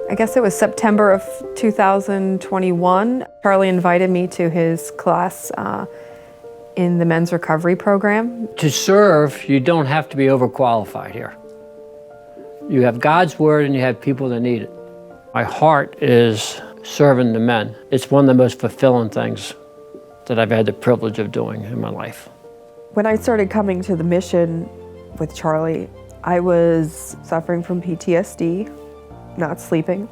I guess it was September of 2021. Charlie invited me to his class in the men's recovery program. To serve, you don't have to be overqualified here. You have God's word and you have people that need it. My heart is serving the men. It's one of the most fulfilling things that I've had the privilege of doing in my life. When I started coming to the mission with Charlie, I was suffering from PTSD, not sleeping.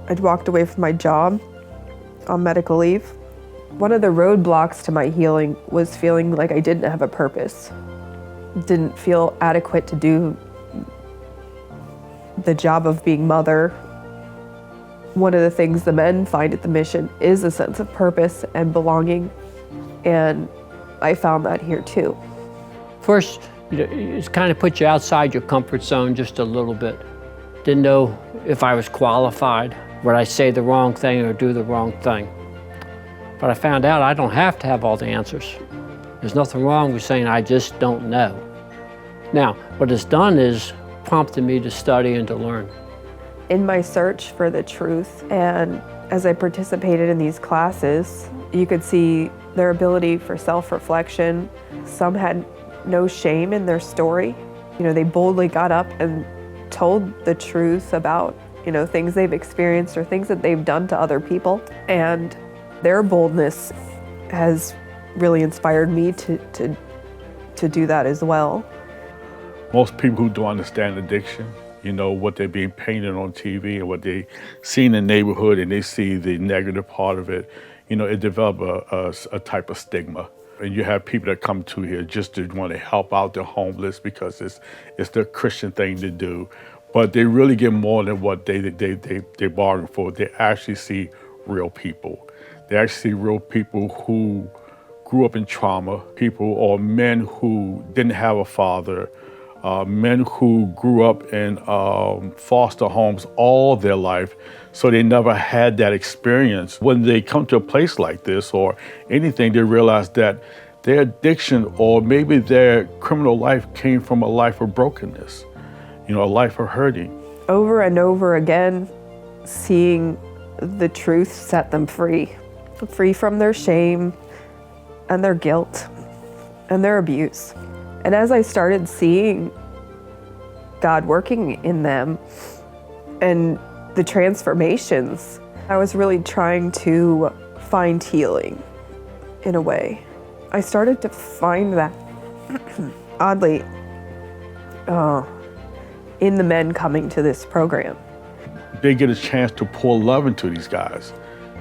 I'd walked away from my job on medical leave. One of the roadblocks to my healing was feeling like I didn't have a purpose. Didn't feel adequate to do the job of being mother. One of the things the men find at the mission is a sense of purpose and belonging, and I found that here too. First, it's kind of put you outside your comfort zone just a little bit. Didn't know if I was qualified, would I say the wrong thing or do the wrong thing. But I found out I don't have to have all the answers. There's nothing wrong with saying I just don't know. Now, what it's done is prompted me to study and to learn. In my search for the truth, and as I participated in these classes, you could see their ability for self-reflection. Some had no shame in their story. They boldly got up and told the truth about, things they've experienced or things that they've done to other people. And their boldness has really inspired me to do that as well. Most people who don't understand addiction, what they're being painted on TV and what they see in the neighborhood, and they see the negative part of it, it develops a type of stigma. And you have people that come to here just to want to help out the homeless because it's the Christian thing to do. But they really get more than what they bargain for. They actually see real people. They actually see real people who grew up in trauma, people or men who didn't have a father, men who grew up in foster homes all their life, so they never had that experience. When they come to a place like this or anything, they realize that their addiction or maybe their criminal life came from a life of brokenness, a life of hurting. Over and over again, seeing the truth set them free from their shame and their guilt and their abuse. And as I started seeing God working in them and the transformations, I was really trying to find healing in a way. I started to find that, oddly, in the men coming to this program. They get a chance to pour love into these guys,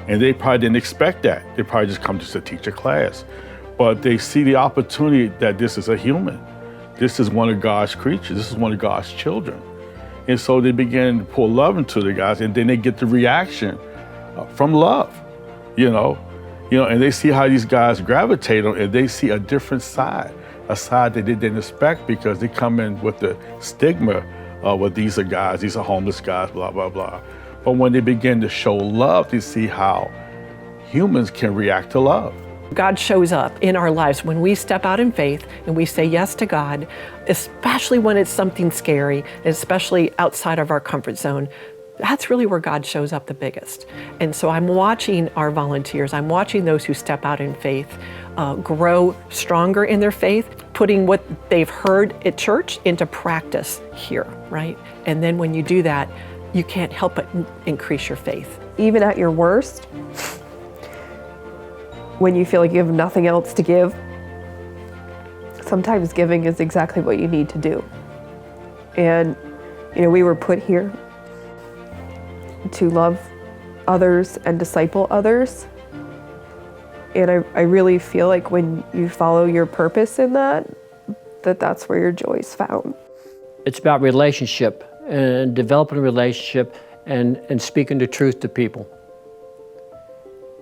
and they probably didn't expect that. They probably just come just to teach a class. But they see the opportunity that this is a human. This is one of God's creatures. This is one of God's children. And so they begin to pour love into the guys, and then they get the reaction from love, and they see how these guys gravitate on, and they see a different side, a side that they didn't expect because they come in with the stigma well, these are guys, these are homeless guys, blah, blah, blah. But when they begin to show love, they see how humans can react to love. God shows up in our lives when we step out in faith and we say yes to God, especially when it's something scary, and especially outside of our comfort zone. That's really where God shows up the biggest. And so I'm watching our volunteers, I'm watching those who step out in faith grow stronger in their faith, putting what they've heard at church into practice here, right? And then when you do that, you can't help but increase your faith. Even at your worst, when you feel like you have nothing else to give, sometimes giving is exactly what you need to do. And, we were put here to love others and disciple others. And I really feel like when you follow your purpose in that's where your joy is found. It's about relationship and developing a relationship and speaking the truth to people.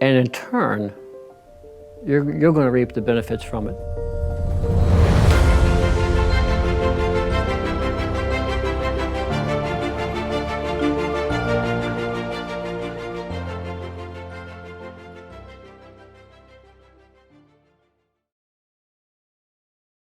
And in turn, you're going to reap the benefits from it.